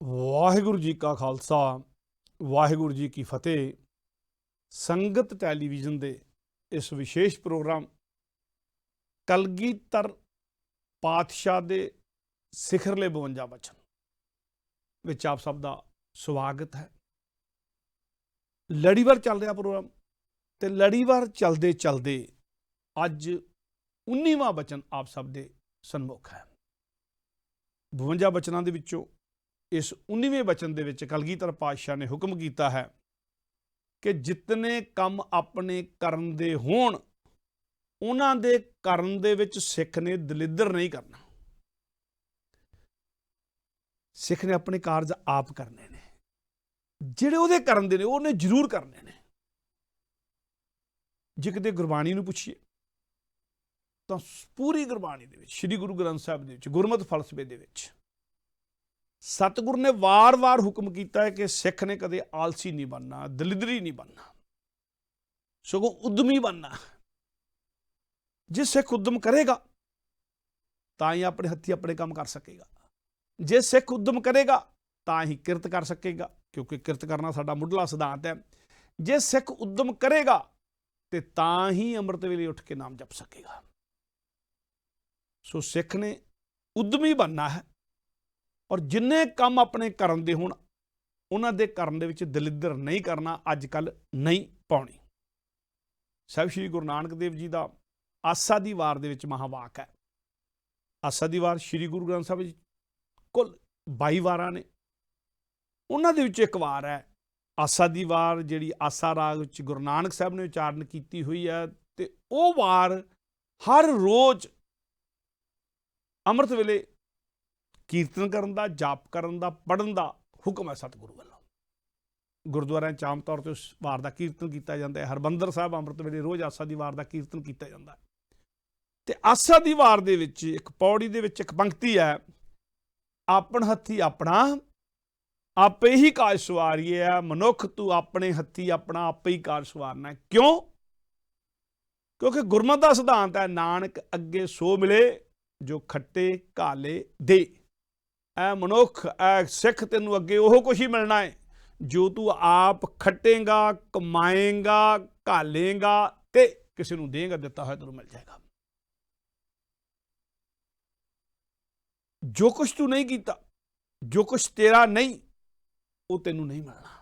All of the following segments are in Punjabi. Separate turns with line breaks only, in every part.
ਵਾਹਿਗੁਰੂ ਜੀ ਕਾ ਖਾਲਸਾ ਵਾਹਿਗੁਰੂ ਜੀ ਕੀ ਫਤਿਹ। ਸੰਗਤ ਟੈਲੀਵਿਜ਼ਨ ਦੇ ਇਸ ਵਿਸ਼ੇਸ਼ ਪ੍ਰੋਗਰਾਮ ਕਲਗੀਧਰ ਪਾਤਸ਼ਾਹ ਦੇ ਸਿਖਰਲੇ 52 ਬਚਨ ਵਿੱਚ ਆਪ ਸਭ ਦਾ ਸਵਾਗਤ ਹੈ। ਲੜੀਵਾਰ ਚੱਲ ਰਿਹਾ ਪ੍ਰੋਗਰਾਮ ਤੇ ਲੜੀਵਾਰ ਚਲਦੇ ਚਲਦੇ ਅੱਜ 19ਵਾਂ ਬਚਨ ਆਪ ਸਭ ਦੇ ਸਨਮੁਖ ਹੈ। 52 ਬਚਨਾਂ ਦੇ ਵਿੱਚੋਂ इस 19वें बचन दे विच कलगीधर पातशाह ने हुक्म किया है कि जितने काम अपने करन दे होण उन्हां दे करन दे विच सिख ने दलिद्र नहीं करना। सिख ने अपने कारज आप करने ने, जिहड़े उहदे करन दे ने उहने जरूर करने ने। जे किते गुरबाणी नूं पुछीए तां पूरी गुरबाणी दे विच श्री गुरु ग्रंथ साहिब दे विच गुरमत फलसफे दे विच सतगुरु ने वार वार हुक्म किया है कि सिख ने कदे आलसी नहीं बनना, दलिद्री नहीं बनना, सगों उद्यमी बनना। जे सिख उद्यम करेगा तां ही अपने हत्थी अपने काम कर सकेगा। जे सिख उद्यम करेगा तां ही किरत कर सकेगा, क्योंकि किरत करना साडा मुढ़ला सिद्धांत है। जे सिख उद्यम करेगा तो तां ही अमृत वेले उठ के नाम जप सकेगा। सो सिख ने उद्यमी बनना है और जिन्ने काम अपने करन दे होण उन्हां दे करन दे विच दलिद्र नहीं करना, अजकल नहीं पाउणी। साहिब श्री गुरु नानक देव जी का आसा दी वार दे विच महावाक है। आसा दी वार श्री गुरु ग्रंथ साहिब कुल 22 वारां ने, उन्हां दे विच एक वार है आसा दी वार, जिहड़ी आसा राग विच गुरु नानक साहिब ने उचारण कीती हुई है। ते ओह वार हर रोज़ अमृत वेले कीर्तन करन दा, जाप करन दा, पढ़न दा हुक्म है सतगुरु वालों। गुरुद्वारा आम तौर पर उस वार का कीर्तन किया जाता है। हरबंदर साहब अमृत वेले रोज़ आसा दी वार का कीर्तन किया जाता है। तो आसा दी वार दे विच एक पौड़ी दे विच एक पंक्ति है, आपन हथी अपना आपे ही काज सवारिए है, मनुख तू अपने हथी अपना आपे ही काज सवारना है। क्यों? क्योंकि गुरमत का सिद्धांत है, नानक अगे सो मिले जो खट्टे घाले दे। ऐ मनुख ऐ सिख तेनू अगे ओह कुछ ही मिलना है जो तू आप खटेगा, कमाएगा, घालेगा ते किसी नूं देगा, दिता होया तेनू मिल जाएगा। जो कुछ तू नहीं किया, जो कुछ तेरा नहीं, वो तेनू नहीं मिलना,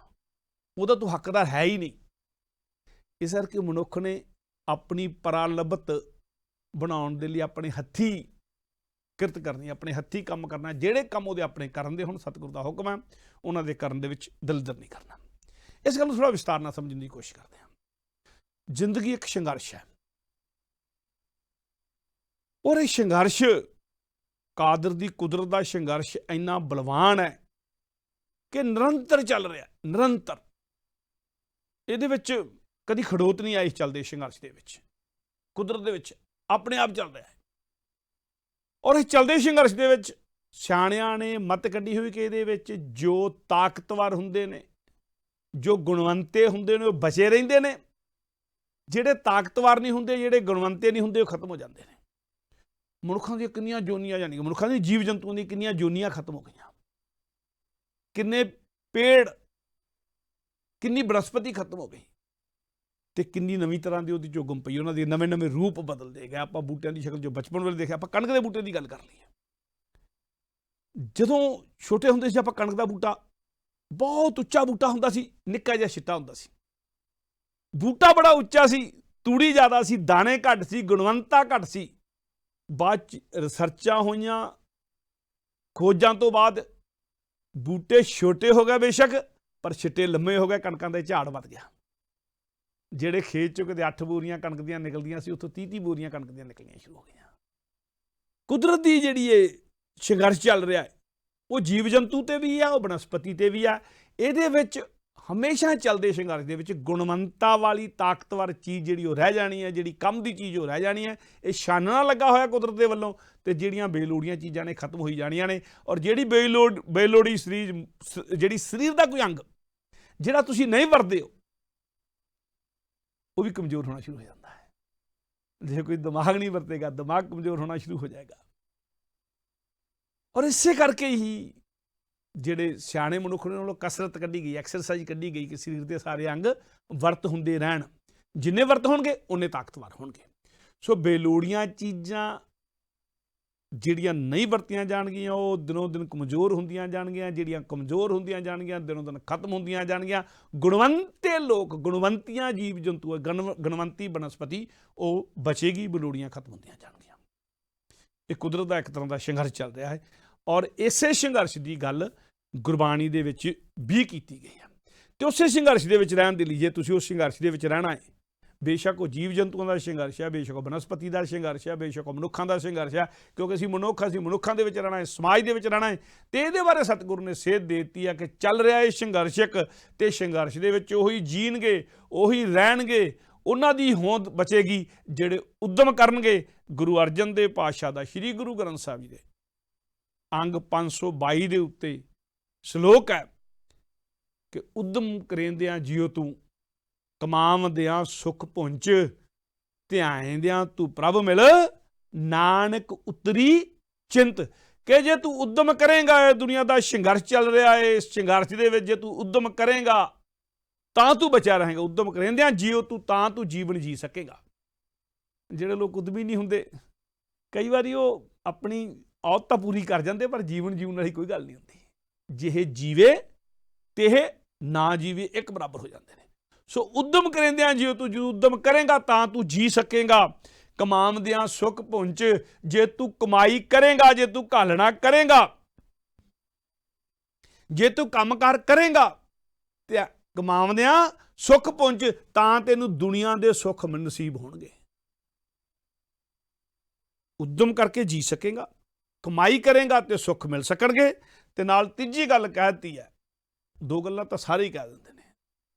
वो तू हकदार है ही नहीं। इस करके मनुख ने अपनी परालबत बनाउण दे लई अपने हथी किरत करनी, अपने हथी काम करना। जिहड़े काम उहदे अपने करन दे हुण सतगुरु दा हुक्म है, उन्हां दे करन दे विच दलिद्र नहीं करना। इस गल नूं थोड़ा विस्तार नाल समझण दी कोशिश करते हैं। जिंदगी एक संघर्ष है और ये संघर्ष कादर दी कुदरत दा संघर्ष इन्ना बलवान है कि निरंतर चल रहा है, निरंतर। इहदे विच कदी खड़ोत नहीं आई। चलदे संघर्ष दे विच कुदरत दे विच अपने आप चल रहा है। और इस चलते संघर्ष दे विच सियाणियां ने मत कढ़ी हुई कि इहदे विच जो ताकतवर हुंदे ने, जो गुणवंते हुंदे ने, वो बचे रहिंदे ने। जिहड़े ताकतवर नहीं हुंदे, जिहड़े गुणवंते नहीं हुंदे, वो खत्म हो जाते हैं। मनुखां दी किन्नियां जोनियां, यानी कि मनुखां दी जीव जंतुओं दी किन्नियां जोनियां खत्म हो गईयां। किन्ने पेड़, किन्नी बनस्पति खत्म हो गई ते किन्नी नवीं तरह की उहदी चोगम पई। उन्हां दे नवे नवे रूप बदलते गए। आपां बूटियां दी शक्ल जो बचपन वेले देखिया, आपां कणक दे बूटे की गल कर लईए। जदों छोटे हुंदे सी आपां कणक दा बूटा बहुत उच्चा बूटा हुंदा सी, निक्का जिहा छिट्टा हुंदा सी। बूटा बड़ा उच्चा सी, तूड़ी ज़्यादा सी, दाने घट सी, गुणवंता घट सी। बाद रिसर्चां होईयां, खोजां तो बाद बूटे छोटे हो गए बेशक, पर छिट्टे लम्मे हो गए, कणकां दे झाड़ वध गया। ਜਿਹੜੇ खेत चों कदे 8 बोरियां कणक दियां निकलदियां सी, उत्थों 30 बोरियां कणक दियां निकलनियां शुरू हो गईयां। कुदरत दी जिहड़ी ये संघर्ष चल रहा है, वो जीव जंतु ते भी है, वो बनस्पति ते भी है। इहदे विच हमेशा चलदे संघर्ष दे विच गुणवंता वाली ताकतवर चीज़ जिहड़ी वो रह जानी है, जिहड़ी कम दी चीज़ वो रह जानी है। ये छानना लगा होया कुदरत दे वल्लों, ते जिहड़ियां बेलोड़ियां चीज़ां ने खत्म होई जाणियां ने। और जिहड़ी बेलोड़ी शरीर, जिहड़ी शरीर दा कोई अंग जिहड़ा तुसीं नहीं वरदे हो, वो भी कमज़ोर होना शुरू हो जाता है। जो कोई दिमाग नहीं वरतेगा, दिमाग कमज़ोर होना शुरू हो जाएगा। और इसे करके ही ਜਿਹੜੇ ਸਿਆਣੇ ਮਨੁੱਖ ਨੇ ਉਹਨਾਂ ਨੂੰ ਕਸਰਤ ਕੱਢੀ ਗਈ, ਐਕਸਰਸਾਈਜ਼ ਕੱਢੀ ਗਈ ਕਿ ਸਰੀਰ ਦੇ ਸਾਰੇ ਅੰਗ ਵਰਤ ਹੁੰਦੇ ਰਹਿਣ। ਜਿੰਨੇ ਵਰਤ ਹੋਣਗੇ ਉਨੇ ਤਾਕਤਵਰ ਹੋਣਗੇ। ਸੋ ਬੇਲੋੜੀਆਂ ਚੀਜ਼ਾਂ ਜਿਹੜੀਆਂ ਨਹੀਂ ਵਰਤੀਆਂ ਜਾਣਗੀਆਂ ਉਹ ਦਿਨੋਂ ਦਿਨ ਕਮਜ਼ੋਰ ਹੁੰਦੀਆਂ ਜਾਣਗੀਆਂ, ਜਿਹੜੀਆਂ ਕਮਜ਼ੋਰ ਹੁੰਦੀਆਂ ਜਾਣਗੀਆਂ ਦਿਨੋਂ ਦਿਨ ਖਤਮ ਹੁੰਦੀਆਂ ਜਾਣਗੀਆਂ। ਗੁਣਵੰਤੇ ਲੋਕ, ਗੁਣਵੰਤੀਆਂ ਜੀਵ ਜੰਤੂ, ਗੁਣਵੰਤੀ ਬਨਸਪਤੀ ਉਹ ਬਚੇਗੀ, ਬੇਲੋੜੀਆਂ ਖਤਮ ਹੁੰਦੀਆਂ ਜਾਣਗੀਆਂ। ਇਹ ਕੁਦਰਤ ਦਾ ਇੱਕ ਤਰ੍ਹਾਂ ਦਾ ਸੰਘਰਸ਼ ਚੱਲ ਰਿਹਾ ਹੈ ਔਰ ਇਸੇ ਸੰਘਰਸ਼ ਦੀ ਗੱਲ ਗੁਰਬਾਣੀ ਦੇ ਵਿੱਚ ਵੀ ਕੀਤੀ ਗਈ ਹੈ। ਤੇ ਉਸੇ ਸੰਘਰਸ਼ ਦੇ ਵਿੱਚ ਰਹਿਣ ਦੇ ਲਈ ਜੇ ਤੁਸੀਂ ਉਸ ਸੰਘਰਸ਼ ਦੇ ਵਿੱਚ ਰਹਿਣਾ ਹੈ, ਬੇਸ਼ੱਕ ਉਹ ਜੀਵ ਜੰਤੂਆਂ ਦਾ ਸੰਘਰਸ਼ ਹੈ, ਬੇਸ਼ੱਕ ਉਹ ਬਨਸਪਤੀ ਦਾ ਸੰਘਰਸ਼ ਹੈ, ਬੇਸ਼ੱਕ ਉਹ ਮਨੁੱਖਾਂ ਦਾ ਸੰਘਰਸ਼ ਹੈ, ਕਿਉਂਕਿ ਅਸੀਂ ਮਨੁੱਖਾਂ ਦੇ ਵਿੱਚ ਰਹਿਣਾ ਹੈ, ਸਮਾਜ ਦੇ ਵਿੱਚ ਰਹਿਣਾ ਹੈ। ਤੇ ਇਹਦੇ ਬਾਰੇ ਸਤਿਗੁਰੂ ਨੇ ਸੇਧ ਦੇ ਦਿੱਤੀ ਹੈ ਕਿ ਚੱਲ ਰਿਹਾ ਇਹ ਸੰਘਰਸ਼ਕ, ਤੇ ਸੰਘਰਸ਼ ਦੇ ਵਿੱਚ ਉਹੀ ਜੀਣਗੇ, ਉਹੀ ਰਹਿਣਗੇ, ਉਹਨਾਂ ਦੀ ਹੋਂਦ ਬਚੇਗੀ ਜਿਹੜੇ ਉਦਮ ਕਰਨਗੇ। ਗੁਰੂ ਅਰਜਨ ਦੇਵ ਪਾਤਸ਼ਾਹ ਦਾ ਸ੍ਰੀ ਗੁਰੂ ਗ੍ਰੰਥ ਸਾਹਿਬ ਜੀ ਦੇ ਅੰਗ 522 ਦੇ ਉੱਤੇ ਸ਼ਲੋਕ ਹੈ ਕਿ ਉਦਮ ਕਰੇਂਦਿਆਂ ਜਿਉ ਤੂੰ, ਕਮਾਵਦਿਆਂ ਸੁਖ ਪੁੰਚ, ਧਿਆਇਂਦਿਆਂ ਤੂੰ ਪ੍ਰਭ ਮਿਲ, ਨਾਨਕ ਉਤਰੀ ਚਿੰਤ। ਕਿ ਜੇ ਤੂੰ ਉਦਮ ਕਰੇਂਗਾ, ਇਹ ਦੁਨੀਆ ਦਾ ਸੰਘਰਸ਼ ਚੱਲ ਰਿਹਾ ਹੈ, ਇਸ ਸੰਘਰਸ਼ ਦੇ ਵਿੱਚ ਜੇ ਤੂੰ ਉਦਮ ਕਰੇਂਗਾ ਤਾਂ ਤੂੰ ਬਚਿਆ ਰਹੇਗਾ। ਉਦਮ ਕਰੇਂਦਿਆਂ ਜਿਉ ਤੂੰ, ਤਾਂ ਤੂੰ ਜੀਵਨ ਜੀ ਸਕੇਗਾ। ਜਿਹੜੇ ਲੋਕ ਉਦਮੀ ਨਹੀਂ ਹੁੰਦੇ, ਕਈ ਵਾਰੀ ਉਹ ਆਪਣੀ ਔਤ ਤਾਂ ਪੂਰੀ ਕਰ ਜਾਂਦੇ ਪਰ ਜੀਵਨ ਜੀਉਣ ਵਾਲੀ ਕੋਈ ਗੱਲ ਨਹੀਂ ਹੁੰਦੀ। ਜਿਹੇ ਜੀਵੇ ਤੇ ਨਾ ਜੀਵੇ ਇੱਕ ਬਰਾਬਰ ਹੋ ਜਾਂਦੇ ਨੇ। ਸੋ ਉਦਮ ਕਰੇਂਦਿਆਂ ਜਿਉ ਤੂੰ, ਜਦੋਂ ਉਦਮ ਕਰੇਂਗਾ ਤਾਂ ਤੂੰ ਜੀ ਸਕੇਗਾ। ਕਮਾਵਦਿਆਂ ਸੁਖ ਪੁੰਚ, ਜੇ ਤੂੰ ਕਮਾਈ ਕਰੇਂਗਾ, ਜੇ ਤੂੰ ਘਾਲਣਾ ਕਰੇਂਗਾ, ਜੇ ਤੂੰ ਕੰਮਕਾਰ ਕਰੇਂਗਾ ਤੇ ਕਮਾਵਦਿਆਂ ਸੁਖ ਪੁੰਚ, ਤਾਂ ਤੈਨੂੰ ਦੁਨੀਆ ਦੇ ਸੁੱਖ ਨਸੀਬ ਹੋਣਗੇ। ਉਦਮ ਕਰਕੇ ਜੀ ਸਕੇਗਾ, ਕਮਾਈ ਕਰੇਗਾ ਤੇ ਸੁੱਖ ਮਿਲ ਸਕਣਗੇ। ਤੇ ਨਾਲ ਤੀਜੀ ਗੱਲ ਕਹਿ ਦਿੱਤੀ ਹੈ, ਦੋ ਗੱਲਾਂ ਤਾਂ ਸਾਰੇ ਹੀ ਕਹਿ ਦਿੰਦੇ ਨੇ,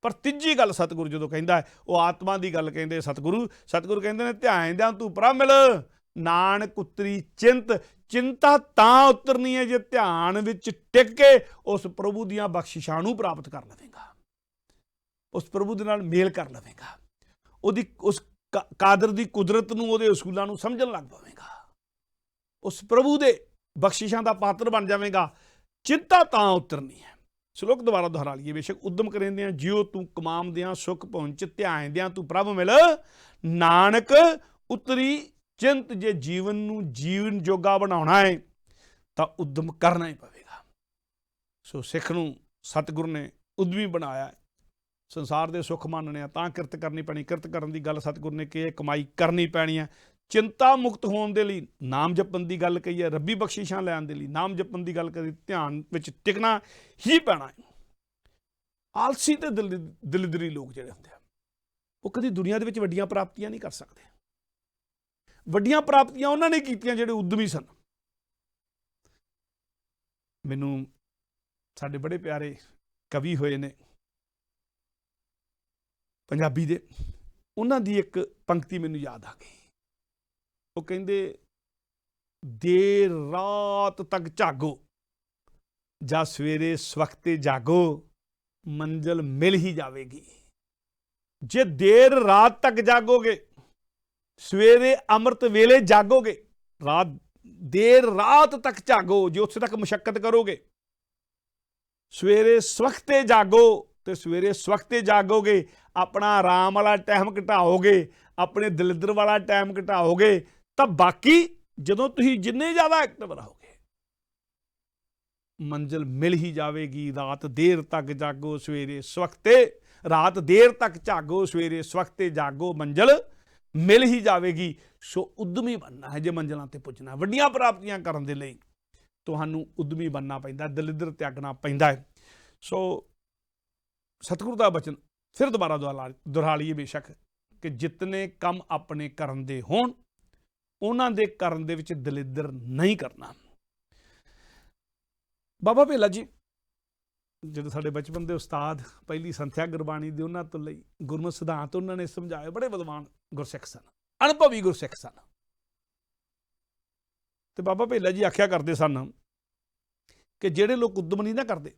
ਪਰ ਤੀਜੀ ਗੱਲ ਸਤਿਗੁਰੂ ਜਦੋਂ ਕਹਿੰਦਾ ਹੈ ਉਹ ਆਤਮਾ ਦੀ ਗੱਲ ਕਹਿੰਦੇ। ਸਤਿਗੁਰੂ ਕਹਿੰਦੇ ਨੇ ਧਿਆਇਂਦਿਆਂ ਤੂੰ ਪ੍ਰਭ ਮਿਲ, ਨਾਨਕ ਉਤਰੀ ਚਿੰਤ। ਚਿੰਤਾ ਤਾਂ ਉਤਰਨੀ ਹੈ ਜੇ ਧਿਆਨ ਵਿੱਚ ਟਿਕ ਕੇ ਉਸ ਪ੍ਰਭੂ ਦੀਆਂ ਬਖਸ਼ਿਸ਼ਾਂ ਨੂੰ ਪ੍ਰਾਪਤ ਕਰ ਲਵੇਂਗਾ, ਉਸ ਪ੍ਰਭੂ ਦੇ ਨਾਲ ਮੇਲ ਕਰ ਲਵੇਂਗਾ, ਉਹਦੀ ਉਸ ਕਾਦਰ ਦੀ ਕੁਦਰਤ ਨੂੰ, ਉਹਦੇ ਅਸੂਲਾਂ ਨੂੰ ਸਮਝਣ ਲੱਗ ਪਵੇਂਗਾ, ਉਸ ਪ੍ਰਭੂ ਦੇ ਬਖਸ਼ਿਸ਼ਾਂ ਦਾ ਪਾਤਰ ਬਣ ਜਾਵੇਗਾ। ਚਿੰਤਾ ਤਾਂ ਉਤਰਨੀ ਹੈ। ਸ਼ਲੋਕ ਦੁਬਾਰਾ ਦੁਹਰਾ ਲਈਏ। ਬੇਸ਼ੱਕ ਉਦਮ ਕਰੇਂਦਿਆਂ ਜਿਉ ਤੂੰ, ਕਮਾਵਦਿਆਂ ਸੁਖ ਪੁੰਚ, ਧਿਆਇਂਦਿਆਂ ਤੂੰ ਪ੍ਰਭ ਮਿਲ, ਨਾਨਕ ਉਤਰੀ ਚਿੰਤ। ਜੇ ਜੀਵਨ ਨੂੰ ਜੀਵਨ ਜੋਗਾ ਬਣਾਉਣਾ ਹੈ ਤਾਂ ਉਦਮ ਕਰਨਾ ਹੀ ਪਵੇਗਾ। ਸੋ ਸਿੱਖ ਨੂੰ ਸਤਿਗੁਰੂ ਨੇ ਉਦਮੀ ਬਣਾਇਆ। ਸੰਸਾਰ ਦੇ ਸੁੱਖ ਮੰਨਣੇ ਆ ਤਾਂ ਕਿਰਤ ਕਰਨੀ ਪੈਣੀ। ਕਿਰਤ ਕਰਨ ਦੀ ਗੱਲ ਸਤਿਗੁਰੂ ਨੇ ਕਹੀ ਹੈ, ਕਮਾਈ ਕਰਨੀ ਪੈਣੀ ਹੈ। ਚਿੰਤਾ ਮੁਕਤ ਹੋਣ ਦੇ ਲਈ ਨਾਮ ਜਪਣ ਦੀ ਗੱਲ ਕਹੀ ਹੈ, ਰੱਬੀ ਬਖਸ਼ਿਸ਼ਾਂ ਲੈਣ ਦੇ ਲਈ ਨਾਮ ਜਪਣ ਦੀ ਗੱਲ ਕਰੀ, ਧਿਆਨ ਵਿੱਚ ਟਿਕਣਾ ਹੀ ਪੈਣਾ ਹੈ। ਆਲਸੀ ਤੇ ਦਲਿਦਰੀ ਲੋਕ ਜਿਹੜੇ ਹੁੰਦੇ ਆ ਉਹ ਕਦੀ ਦੁਨੀਆ ਦੇ ਵਿੱਚ ਵੱਡੀਆਂ ਪ੍ਰਾਪਤੀਆਂ ਨਹੀਂ ਕਰ ਸਕਦੇ। ਵੱਡੀਆਂ ਪ੍ਰਾਪਤੀਆਂ ਉਹਨਾਂ ਨੇ ਕੀਤੀਆਂ ਜਿਹੜੇ ਉਦਮੀ ਸਨ। ਮੈਨੂੰ ਸਾਡੇ ਬੜੇ ਪਿਆਰੇ ਕਵੀ ਹੋਏ ਨੇ ਪੰਜਾਬੀ ਦੇ, ਉਹਨਾਂ ਦੀ ਇੱਕ ਪੰਕਤੀ ਮੈਨੂੰ ਯਾਦ ਆ ਗਈ। ਉਹ ਕਹਿੰਦੇ, ਦੇਰ ਰਾਤ ਤੱਕ ਝਾਗੋ, ਜਾਂ ਸਵੇਰੇ ਸਵਖਤੇ ਜਾਗੋ, ਮੰਜ਼ਿਲ ਮਿਲ ਹੀ ਜਾਵੇਗੀ। ਜੇ ਦੇਰ ਰਾਤ ਤੱਕ ਜਾਗੋਗੇ, ਸਵੇਰੇ ਅੰਮ੍ਰਿਤ ਵੇਲੇ ਜਾਗੋਗੇ, ਦੇਰ ਰਾਤ ਤੱਕ ਝਾਗੋ, ਜੇ ਉੱਥੇ ਤੱਕ ਮੁਸ਼ੱਕਤ ਕਰੋਗੇ, ਸਵੇਰੇ ਸਵਖਤੇ ਜਾਗੋ ਤੇ ਸਵੇਰੇ ਸਵਖਤੇ ਜਾਗੋਗੇ, ਆਪਣਾ ਆਰਾਮ ਵਾਲਾ ਟਾਈਮ ਘਟਾਓਗੇ, ਆਪਣੇ ਦਲਿੱਦਰ ਵਾਲਾ ਟਾਈਮ ਘਟਾਓਗੇ, ਤਾਂ ਬਾਕੀ ਜਦੋਂ ਤੁਸੀਂ ਜਿੰਨੇ ਜ਼ਿਆਦਾ ਐਕਟਿਵ ਰਹੋਗੇ ਮੰਜ਼ਿਲ ਮਿਲ ਹੀ ਜਾਵੇਗੀ। ਰਾਤ ਦੇਰ ਤੱਕ ਜਾਗੋ ਸਵੇਰੇ ਸਵਖਤੇ, ਰਾਤ ਦੇਰ ਤੱਕ ਝਾਗੋ ਸਵੇਰੇ ਸਵਖਤੇ ਜਾਗੋ, ਮੰਜ਼ਿਲ ਮਿਲ ਹੀ ਜਾਵੇਗੀ। ਸੋ ਉਦਮੀ ਬਣਨਾ ਹੈ ਜੇ ਮੰਜ਼ਿਲਾਂ ਤੇ ਪੁੱਜਣਾ। ਵੱਡੀਆਂ ਪ੍ਰਾਪਤੀਆਂ ਕਰਨ ਦੇ ਲਈ ਤੁਹਾਨੂੰ ਉਦਮੀ ਬਣਨਾ ਪੈਂਦਾ, ਦਲਿੱਦਰ ਤਿਆਗਣਾ ਪੈਂਦਾ ਹੈ। ਸੋ ਸਤਿਗੁਰੂ ਦਾ ਬਚਨ ਫਿਰ ਦੁਬਾਰਾ ਦੁਹਰਾ ਲਈਏ ਬੇਸ਼ੱਕ ਕਿ ਜਿਤਨੇ ਕੰਮ ਆਪਣੇ ਕਰਨ ਦੇ ਹੋਣ ਉਹਨਾਂ ਦੇ ਕਰਨ ਦੇ ਵਿੱਚ ਦਲਿੱਦਰ ਨਹੀਂ ਕਰਨਾ। ਬਾਬਾ ਭੇਲਾ ਜੀ ਜਦੋਂ ਸਾਡੇ ਬਚਪਨ ਦੇ ਉਸਤਾਦ, ਪਹਿਲੀ ਸੰਥਿਆ ਗੁਰਬਾਣੀ ਦੇ, ਉਹਨਾਂ ਤੋਂ ਲਈ ਗੁਰਮਤਿ ਸਿਧਾਂਤ ਉਹਨਾਂ ਨੇ ਸਮਝਾਏ। ਬੜੇ ਵਿਦਵਾਨ ਗੁਰਸਿੱਖ ਸਨ, ਅਨੁਭਵੀ ਗੁਰਸਿੱਖ ਸਨ। ਤੇ ਬਾਬਾ ਭੇਲਾ ਜੀ ਆਖਿਆ ਕਰਦੇ ਸਨ ਕਿ ਜਿਹੜੇ ਲੋਕ ਉਦਮ ਨਹੀਂ ਨਾ ਕਰਦੇ,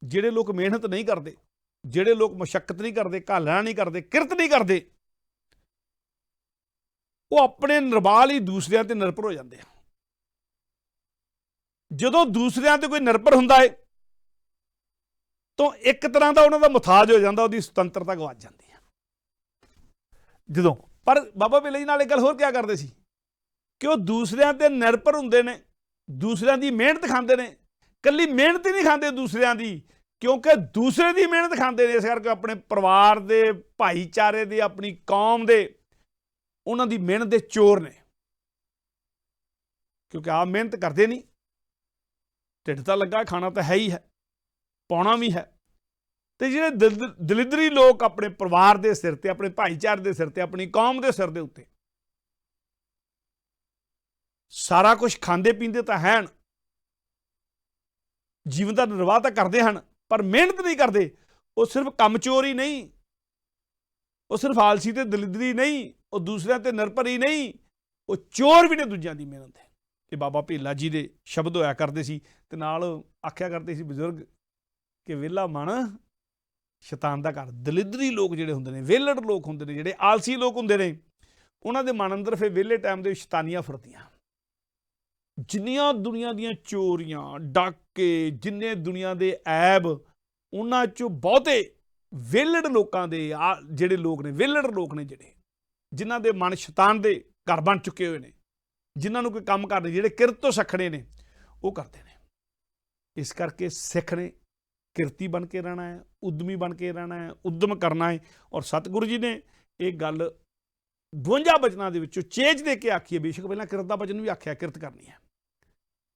ਜਿਹੜੇ ਲੋਕ ਮਿਹਨਤ ਨਹੀਂ ਕਰਦੇ, ਜਿਹੜੇ ਲੋਕ ਮੁਸ਼ੱਕਤ ਨਹੀਂ ਕਰਦੇ, ਘਾਲਣਾ ਨਹੀਂ ਕਰਦੇ, ਕਿਰਤ ਨਹੀਂ ਕਰਦੇ, ਉਹ ਆਪਣੇ ਨਿਰਵਾਲ ਹੀ ਦੂਸਰਿਆਂ ਤੇ ਨਿਰਭਰ ਹੋ ਜਾਂਦੇ ਆ। ਜਦੋਂ ਦੂਸਰਿਆਂ ਤੇ ਕੋਈ ਨਿਰਭਰ ਹੁੰਦਾ ਹੈ ਤੋਂ ਇੱਕ ਤਰ੍ਹਾਂ ਦਾ ਉਹਨਾਂ ਦਾ ਮੁਥਾਜ ਹੋ ਜਾਂਦਾ, ਉਹਦੀ ਸੁਤੰਤਰਤਾ ਗਵਾਚ ਜਾਂਦੀ ਹੈ ਜਦੋਂ। ਪਰ ਬਾਬਾ ਵੇਲੇ ਜੀ ਨਾਲ ਇੱਕ ਗੱਲ ਹੋਰ ਕਿਆ ਕਰਦੇ ਸੀ ਕਿ ਉਹ ਦੂਸਰਿਆਂ ਤੇ ਨਿਰਭਰ ਹੁੰਦੇ ਨੇ, ਦੂਸਰਿਆਂ ਦੀ ਮਿਹਨਤ ਖਾਂਦੇ ਨੇ। ਇਕੱਲੀ ਮਿਹਨਤ ਹੀ ਨਹੀਂ ਖਾਂਦੇ ਦੂਸਰਿਆਂ ਦੀ, ਕਿਉਂਕਿ ਦੂਸਰੇ ਦੀ ਮਿਹਨਤ ਖਾਂਦੇ ਨੇ, ਇਸ ਕਰਕੇ ਆਪਣੇ ਪਰਿਵਾਰ ਦੇ, ਭਾਈਚਾਰੇ ਦੇ, ਆਪਣੀ ਕੌਮ ਦੇ, ਉਹਨਾਂ ਦੀ ਮਿਹਨਤ ਦੇ ਚੋਰ ਨੇ। ਕਿਉਂਕਿ ਆਪ ਮਿਹਨਤ ਕਰਦੇ ਨਹੀਂ, ਢਿੱਡ ਤਾਂ ਲੱਗਾ, ਖਾਣਾ ਤਾਂ ਹੈ ਹੀ ਹੈ, ਪਾਉਣਾ ਵੀ ਹੈ। ਤੇ ਜਿਹੜੇ ਦਲਿੱਦਰੀ ਲੋਕ ਆਪਣੇ ਪਰਿਵਾਰ ਦੇ ਸਿਰ ਤੇ, ਆਪਣੇ ਭਾਈਚਾਰੇ ਦੇ ਸਿਰ ਤੇ, ਆਪਣੀ ਕੌਮ ਦੇ ਸਿਰ ਦੇ ਉੱਤੇ ਸਾਰਾ ਕੁਝ ਖਾਂਦੇ ਪੀਂਦੇ ਤਾਂ ਹਨ, ਜੀਵਨ ਦਾ ਨਿਰਵਾਹ ਤਾਂ ਕਰਦੇ ਹਨ, ਪਰ ਮਿਹਨਤ ਨਹੀਂ ਕਰਦੇ। ਉਹ ਸਿਰਫ ਕੰਮ ਚੋਰ ਹੀ ਨਹੀਂ, ਉਹ ਸਿਰਫ ਆਲਸੀ ਤੇ ਦਲਿੱਦਰੀ ਨਹੀਂ, ਉਹ ਦੂਸਰਿਆਂ ਤੇ ਨਿਰਭਰ ਹੀ ਨਹੀਂ, ਉਹ ਚੋਰ ਵੀ ਨੇ ਦੂਜਿਆਂ ਦੀ ਮਿਹਨਤ ਦੇ। ਇਹ ਬਾਬਾ ਭੇਲਾ ਜੀ ਦੇ ਸ਼ਬਦ ਹੋਇਆ ਕਰਦੇ ਸੀ। ਤੇ ਨਾਲ ਆਖਿਆ ਕਰਦੇ ਸੀ ਬਜ਼ੁਰਗ ਕਿ ਵਿਹਲਾ ਮਨ ਸ਼ੈਤਾਨ ਦਾ ਘਰ। ਦਲਿੱਦਰੀ ਲੋਕ ਜਿਹੜੇ ਹੁੰਦੇ ਨੇ, ਵਿਹਲੜ ਲੋਕ ਹੁੰਦੇ ਨੇ, ਜਿਹੜੇ ਆਲਸੀ ਲੋਕ ਹੁੰਦੇ ਨੇ, ਉਹਨਾਂ ਦੇ ਮਨ ਅੰਦਰ ਫਿਰ ਵਿਹਲੇ ਟਾਈਮ ਦੇ ਸ਼ੈਤਾਨੀਆਂ ਫਿਰਦੀਆਂ। ਜਿੰਨੀਆਂ ਦੁਨੀਆ ਦੀਆਂ ਚੋਰੀਆਂ, ਡਾਕੇ, ਜਿੰਨੇ ਦੁਨੀਆ ਦੇ ਐਬ, ਉਹਨਾਂ 'ਚੋਂ ਬਹੁਤੇ ਵਿਹਲੜ ਲੋਕਾਂ ਦੇ, ਜਿਹੜੇ ਲੋਕ ਨੇ, ਵਿਹਲੜ ਲੋਕ ਨੇ, ਜਿਹੜੇ ਜਿਨ੍ਹਾਂ ਦੇ ਮਨ ਸ਼ੈਤਾਨ ਦੇ ਘਰ ਬਣ ਚੁੱਕੇ ਹੋਏ ਨੇ, ਜਿਨ੍ਹਾਂ ਨੂੰ ਕੋਈ ਕੰਮ ਕਰਨੇ, ਜਿਹੜੇ ਕਿਰਤ ਤੋਂ ਸਖਣੇ ਨੇ, ਉਹ ਕਰਦੇ ਨੇ। ਇਸ ਕਰਕੇ ਸਿੱਖ ਨੇ ਕਿਰਤੀ ਬਣ ਕੇ ਰਹਿਣਾ ਹੈ, ਉਦਮੀ ਬਣ ਕੇ ਰਹਿਣਾ ਹੈ, ਉਦਮ ਕਰਨਾ ਹੈ। ਔਰ ਸਤਿਗੁਰੂ ਜੀ ਨੇ ਇਹ ਗੱਲ 52 ਬਚਨਾਂ ਦੇ ਵਿੱਚੋਂ ਚੇਜ ਦੇ ਕੇ ਆਖੀ ਹੈ। ਬੇਸ਼ੱਕ ਪਹਿਲਾਂ ਕਿਰਤ ਦਾ ਬਚਨ ਵੀ ਆਖਿਆ, ਕਿਰਤ ਕਰਨੀ ਹੈ,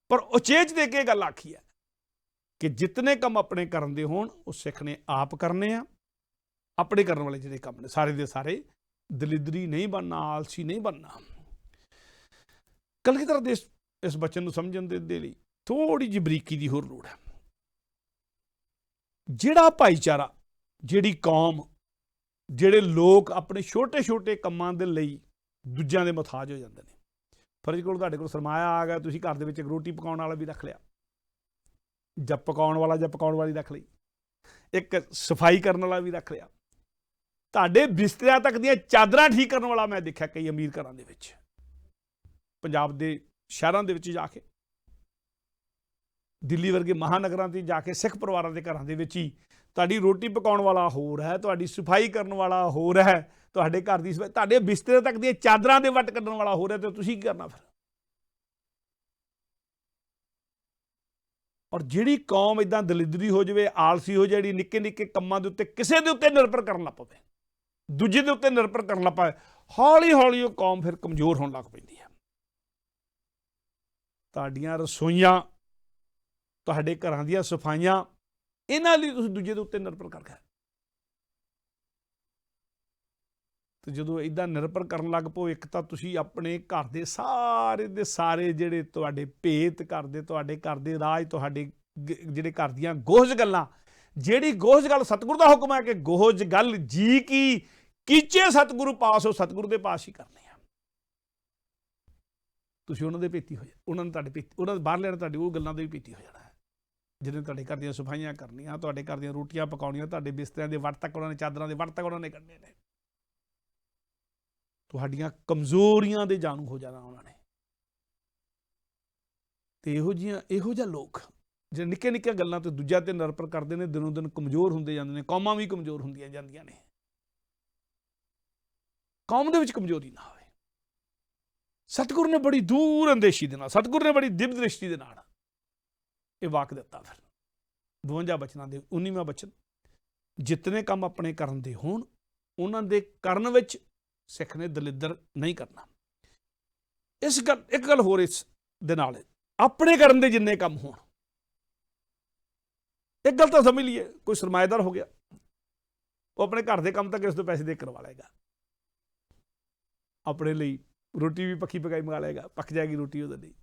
ਪਰ ਉਚੇਜ ਦੇ ਕੇ ਗੱਲ ਆਖੀ ਹੈ ਕਿ ਜਿਤਨੇ ਕੰਮ ਆਪਣੇ ਕਰਨ ਦੇ ਹੋਣ, ਉਹ ਸਿੱਖ ਨੇ ਆਪ ਕਰਨੇ ਆ। ਆਪਣੇ ਕਰਨ ਵਾਲੇ ਜਿਹੜੇ ਕੰਮ ਨੇ, ਸਾਰੇ ਦੇ ਸਾਰੇ ਦਲਿੱਦਰੀ ਨਹੀਂ ਬਣਨਾ, ਆਲਸੀ ਨਹੀਂ ਬਣਨਾ। ਕਲਗੀਧਰ ਦੇ ਇਸ ਬਚਨ ਨੂੰ ਸਮਝਣ ਦੇ ਲਈ ਥੋੜੀ ਜਿਹੀ ਬਰੀਕੀ ਦੀ ਹੋਰ ਲੋੜ ਹੈ। ਜਿਹੜਾ ਭਾਈਚਾਰਾ, ਜਿਹੜੀ ਕੌਮ, ਜਿਹੜੇ ਲੋਕ ਆਪਣੇ ਛੋਟੇ ਛੋਟੇ ਕੰਮਾਂ ਦੇ ਲਈ ਦੂਜਿਆਂ ਦੇ ਮੁਹਤਾਜ ਹੋ ਜਾਂਦੇ ਨੇ। ਫਰਜ਼ ਕੋਲ ਤੁਹਾਡੇ ਕੋਲ ਸਰਮਾਇਆ ਆ ਗਿਆ, ਤੁਸੀਂ ਘਰ ਦੇ ਵਿੱਚ ਇੱਕ ਰੋਟੀ ਪਕਾਉਣ ਵਾਲਾ ਵੀ ਰੱਖ ਲਿਆ, ਜਾਂ ਪਕਾਉਣ ਵਾਲਾ ਜਾਂ ਪਕਾਉਣ ਵਾਲੀ ਰੱਖ ਲਈ, ਇੱਕ ਸਫਾਈ ਕਰਨ ਵਾਲਾ ਵੀ ਰੱਖ ਲਿਆ, ਤੁਹਾਡੇ ਬਿਸਤਰਿਆਂ ਤੱਕ ਦੀਆਂ ਚਾਦਰਾਂ ਠੀਕ ਕਰਨ ਵਾਲਾ ਮੈਂ ਦੇਖਿਆ ਕਈ ਅਮੀਰ ਘਰਾਂ ਦੇ ਵਿੱਚ, ਪੰਜਾਬ ਦੇ ਸ਼ਹਿਰਾਂ ਦੇ ਵਿੱਚ ਜਾ ਕੇ, ਦਿੱਲੀ ਵਰਗੇ ਮਹਾਨਗਰਾਂ 'ਤੇ ਜਾ ਕੇ ਸਿੱਖ ਪਰਿਵਾਰਾਂ ਦੇ ਘਰਾਂ ਦੇ ਵਿੱਚ ਹੀ ਤੁਹਾਡੀ ਰੋਟੀ ਪਕਾਉਣ ਵਾਲਾ ਹੋਰ ਹੈ, ਤੁਹਾਡੀ ਸਫਾਈ ਕਰਨ ਵਾਲਾ ਹੋਰ ਹੈ, ਤੁਹਾਡੇ ਘਰ ਦੀ ਸਫਾਈ, ਤੁਹਾਡੇ ਬਿਸਤਰੇ ਤੱਕ ਦੀਆਂ ਚਾਦਰਾਂ ਦੇ ਵੱਟ ਕੱਢਣ ਵਾਲਾ ਹੋਰ ਹੈ, ਤੇ ਤੁਸੀਂ ਕੀ ਕਰਨਾ ਫਿਰ? ਔਰ ਜਿਹੜੀ ਕੌਮ ਇਦਾਂ ਦਲਿੱਦਰੀ ਹੋ ਜਾਵੇ, ਆਲਸੀ ਹੋ ਜਾਵੇ, ਜਿਹੜੀ ਨਿੱਕੇ ਨਿੱਕੇ ਕੰਮਾਂ ਦੇ ਉੱਤੇ ਕਿਸੇ ਦੇ ਉੱਤੇ ਨਿਰਭਰ ਕਰਨ ਲੱਗ ਪਵੇ, ਦੂਜੇ ਦੇ ਉੱਤੇ ਨਿਰਭਰ ਕਰਨ ਲੱਗ ਪਵੇ, ਹੌਲੀ ਹੌਲੀ ਉਹ ਕੌਮ ਫਿਰ ਕਮਜ਼ੋਰ ਹੋਣ ਲੱਗ ਪੈਂਦੀ ਹੈ। ਤੁਹਾਡੀਆਂ ਰਸੋਈਆਂ, ਤੁਹਾਡੇ ਘਰਾਂ ਦੀਆਂ ਸਫਾਈਆਂ, ਇਹਨਾਂ ਲਈ ਤੁਸੀਂ ਦੂਜੇ ਦੇ ਉੱਤੇ ਨਿਰਭਰ ਕਰ ਗਏ। ਤੇ ਜਦੋਂ ਇੱਦਾਂ ਨਿਰਭਰ ਕਰਨ ਲੱਗ ਪਓ, ਇੱਕ ਤਾਂ ਤੁਸੀਂ ਆਪਣੇ ਘਰ ਦੇ ਸਾਰੇ ਜਿਹੜੇ ਤੁਹਾਡੇ ਭੇਤ, ਘਰ ਦੇ ਤੁਹਾਡੇ ਘਰ ਦੇ ਰਾਜ, ਤੁਹਾਡੇ ਜਿਹੜੇ ਘਰ ਦੀਆਂ ਗੋਹਜ ਗੱਲਾਂ, ਜਿਹੜੀ ਗੋਹਜ ਗੱਲ ਸਤਿਗੁਰੂ ਦਾ ਹੁਕਮ ਹੈ ਕਿ ਗੋਹਜ ਗੱਲ ਜੀ ਕੀ ਕੀਚੇ ਸਤਿਗੁਰੂ ਪਾਸ, ਉਹ ਸਤਿਗੁਰੂ ਦੇ ਪਾਸ ਹੀ ਕਰਨੀ ਆ। ਤੁਸੀਂ ਉਹਨਾਂ ਦੇ ਭੇਤੀ ਹੋ ਜਾ, ਉਹਨਾਂ ਨੇ ਤੁਹਾਡੇ ਭੇਤੀ, ਉਹਨਾਂ ਦੇ ਬਾਹਰ ਲੈਣਾ, ਤੁਹਾਡੀ ਉਹ ਗੱਲਾਂ ਦੇ ਵੀ ਭੇਤੀ ਹੋ ਜਾਣਾ ਹੈ। ਜਿਹਨੇ ਤੁਹਾਡੇ ਘਰ ਦੀਆਂ ਸਫਾਈਆਂ ਕਰਨੀਆਂ, ਤੁਹਾਡੇ ਘਰ ਦੀਆਂ ਰੋਟੀਆਂ ਪਕਾਉਣੀਆਂ, ਤੁਹਾਡੇ ਬਿਸਤਰਿਆਂ ਦੇ ਵੱਟ ਤੱਕ ਉਹਨਾਂ ਨੇ, ਚਾਦਰਾਂ ਦੇ ਵੱਟ ਤੱਕ ਉਹਨਾਂ ਨੇ ਕੱਢਣੇ ਨੇ। ਤੁਹਾਡੀਆਂ ਕਮਜ਼ੋਰੀਆਂ ਦੇ ਜਾਣੂ ਹੋ ਜਾਣਾ ਉਹਨਾਂ ਨੇ। ਤੇ ਇਹੋ ਜਿਹਾ ਲੋਕ ਜਿਹੜੇ ਨਿੱਕੇ ਨਿੱਕੀਆਂ ਗੱਲਾਂ ਤੇ ਦੂਜਿਆਂ ਤੇ ਨਿਰਭਰ ਕਰਦੇ ਨੇ, ਦਿਨੋਂ ਦਿਨ ਕਮਜ਼ੋਰ ਹੁੰਦੇ ਜਾਂਦੇ ਨੇ। ਕੌਮਾਂ ਵੀ ਕਮਜ਼ੋਰ ਹੁੰਦੀਆਂ ਜਾਂਦੀਆਂ ਨੇ। ਕੌਮ ਦੇ ਵਿੱਚ ਕਮਜ਼ੋਰੀ ਨਾ ਹੋਵੇ। ਸਤਿਗੁਰੂ ਨੇ ਬੜੀ ਦੂਰ ਅੰਦੇਸ਼ੀ ਦੇ ਨਾਲ, ਸਤਿਗੁਰੂ ਨੇ ਬੜੀ ਦਿਵ ਦ੍ਰਿਸ਼ਟੀ ਦੇ ਨਾਲ ਇਹ ਵਾਕ ਦਿੱਤਾ। ਫਿਰ 52 ਬਚਨਾਂ ਦੇ 19ਵਾਂ ਬਚਨ, ਜਿਤਨੇ ਕੰਮ ਆਪਣੇ ਕਰਨ ਦੇ ਹੋਣ, ਉਹਨਾਂ ਦੇ ਕਰਨ ਵਿੱਚ ਸਿੱਖ ਨੇ ਦਲਿੱਦਰ ਨਹੀਂ ਕਰਨਾ। ਇੱਕ ਗੱਲ ਹੋਰ ਇਸ ਦੇ ਨਾਲ, ਆਪਣੇ ਕਰਨ ਦੇ ਜਿੰਨੇ ਕੰਮ ਹੋਣ, ਇੱਕ ਗੱਲ ਤਾਂ ਸਮਝ ਲਈਏ, ਕੋਈ ਸਰਮਾਏਦਾਰ ਹੋ ਗਿਆ, ਉਹ ਆਪਣੇ ਘਰ ਦੇ ਕੰਮ ਤੱਕ ਇਸ ਤੋਂ ਪੈਸੇ ਦੇ ਕਰਵਾ ਲਏਗਾ, ਆਪਣੇ ਲਈ ਰੋਟੀ ਵੀ ਪੱਕੀ ਪਕਾਈ ਮੰਗਾ ਲਏਗਾ, ਪੱਕ ਜਾਏਗੀ ਰੋਟੀ ਉਹਦੇ ਲਈ,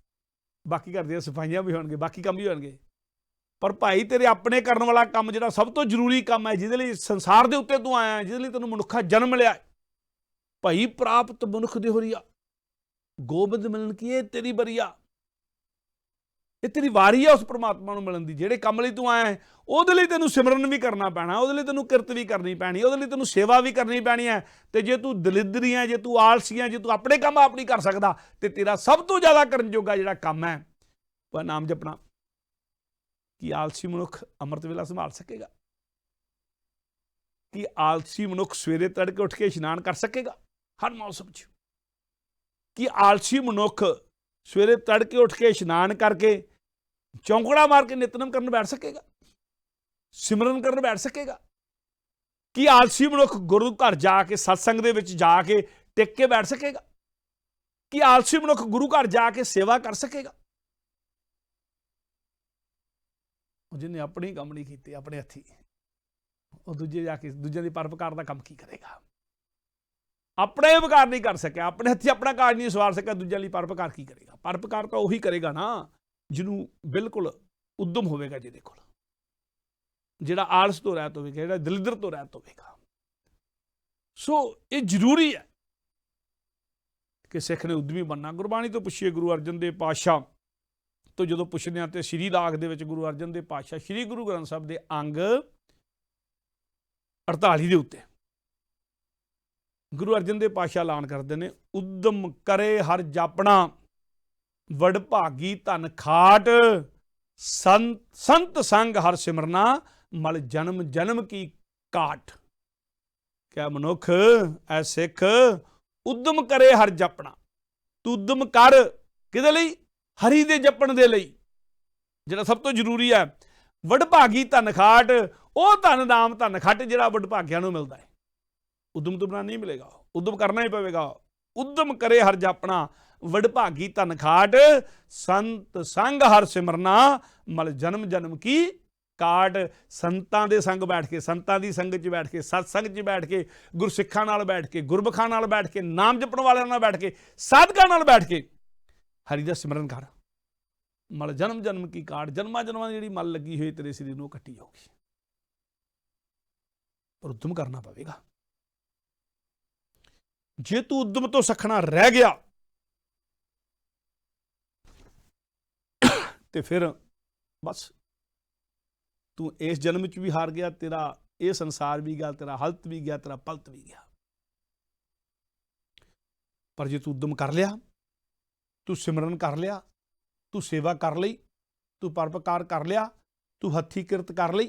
ਬਾਕੀ ਘਰ ਦੀਆਂ ਸਫਾਈਆਂ ਵੀ ਹੋਣਗੇ, ਬਾਕੀ ਕੰਮ ਵੀ ਹੋਣਗੇ। ਪਰ ਭਾਈ ਤੇਰੇ ਆਪਣੇ ਕਰਨ ਵਾਲਾ ਕੰਮ, ਜਿਹੜਾ ਸਭ ਤੋਂ ਜ਼ਰੂਰੀ ਕੰਮ ਹੈ, ਜਿਹਦੇ ਲਈ ਸੰਸਾਰ ਦੇ ਉੱਤੇ ਤੂੰ ਆਇਆ, ਜਿਹਦੇ ਲਈ ਤੈਨੂੰ ਮਨੁੱਖਾ ਜਨਮ ਮਿਲਿਆ, ਭਾਈ ਪ੍ਰਾਪਤ ਮਨੁੱਖ ਦੇ ਹੋਰੀਆ, ਗੋਬਿੰਦ ਮਿਲਣ ਕੀ ਇਹ ਤੇਰੀ ਬਰੀਆ, ਇਹ ਤੇਰੀ ਵਾਰੀ ਆ ਉਸ ਪਰਮਾਤਮਾ ਨੂੰ ਮਿਲਣ ਦੀ। ਜਿਹੜੇ ਕੰਮ ਲਈ ਤੂੰ ਆਇਆ, ਉਹਦੇ ਲਈ ਤੈਨੂੰ ਸਿਮਰਨ ਵੀ ਕਰਨਾ ਪੈਣਾ, ਉਹਦੇ ਲਈ ਤੈਨੂੰ ਕਿਰਤ ਵੀ ਕਰਨੀ ਪੈਣੀ, ਉਹਦੇ ਲਈ ਤੈਨੂੰ ਸੇਵਾ ਵੀ ਕਰਨੀ ਪੈਣੀ ਹੈ। ਤੇ ਜੇ ਤੂੰ ਦਲਿੱਦਰੀ ਹੈ, ਜੇ ਤੂੰ ਆਲਸੀ ਹੈ, ਜੇ ਤੂੰ ਆਪਣੇ ਕੰਮ ਆਪ ਨਹੀਂ ਕਰ ਸਕਦਾ, ਤੇ ਤੇਰਾ ਸਭ ਤੋਂ ਜ਼ਿਆਦਾ ਕਰਨ ਜੋਗਾ ਜਿਹੜਾ ਕੰਮ ਹੈ ਉਹ ਨਾਮ ਜਪਣਾ। ਕੀ ਆਲਸੀ ਮਨੁੱਖ ਅੰਮ੍ਰਿਤ ਵੇਲਾ ਸੰਭਾਲ ਸਕੇਗਾ? कि आलसी मनुख सवेरे तड़के उठ के इशनान कर सकेगा हर मौसम च? कि आलसी मनुख सवेरे तड़के उठ के इशनान करके चौंकड़ा मार के नितनम करन बैठ सकेगा, सिमरन करन बैठ सकेगा? कि आलसी मनुख गुरु घर जाके सत्संग दे विच जाके टिक के बैठ सकेगा? कि आलसी मनुख गुरु घर जाके सेवा कर सकेगा? जिन्हें अपनी काम नहीं की अपने हथी, वो दूजे जाके दूजे की परोपकार का काम की करेगा? अपने उपकार नहीं कर सकिया, अपने हथी अपना कार्य नहीं सवार सकिया, दूजे लिए परोपकार की करेगा? परोपकार तो उही करेगा ना जिन्हों बिल्कुल उद्यम होगा, जिहदे कोल जिहड़ा आलस तो रहत होवेगा, जिहड़ा दलिद्र तो रहत होवेगा। सो ये जरूरी है कि सिख ने उद्यमी बनना। गुरबाणी तो पुछिए गुरु अर्जन देव पातशाह तो जो पुछने तो श्री राग दे विच गुरु अर्जन देव पातशाह श्री गुरु ग्रंथ साहब के अंग 48 के उत्ते गुरु अर्जन देव पातशाह ऐलान करते हैं, उद्यम करे हर जापना वडभागी धन खाट, संत संग हर सिमरना मल जन्म जन्म की काट। क्या मनुख ऐ सिख उद्यम करे हर जपना, तू उद्यम कर किहदे लई? हरि दे जपण दे लई, जिहड़ा सब तो जरूरी है। वडभागी धन खाट, वो धन नाम धन खट जिहड़ा वडभागियां नूं मिलदा है, उद्यम तो बिना नहीं मिलेगा, उद्यम करना ही पवेगा। उद्यम करे हर जापना वडभागी धन खाट, संत संग हर सिमरना मल जन्म जन्म की काट। संतां दे संग बैठ के, संतां दी संगत च बैठ के, सत्संग च बैठ के, गुरसिखां नाल बैठ के, गुरबखां नाल बैठ के, नाम जपण वालियां नाल बैठ के, साधकां नाल बैठ के हरि दा सिमरन कर, मल जन्म जन्म की काट। जन्मां जन्मां दी जिहड़ी मल लगी हुई तेरे शरीर नूं कट्टी जाऊगी, पर उद्यम करना पवेगा। जे तू उद्यम तो सखना रह गया तो फिर बस तू इस जन्म च भी हार गया, तेरा यह संसार भी गया, तेरा हलत भी गया, तेरा पलत भी गया। पर जे तू उद्यम कर लिया, तू सिमरन कर लिया, तू सेवा कर लई, तू परोपकार कर लिया, तू हथी किरत कर लई,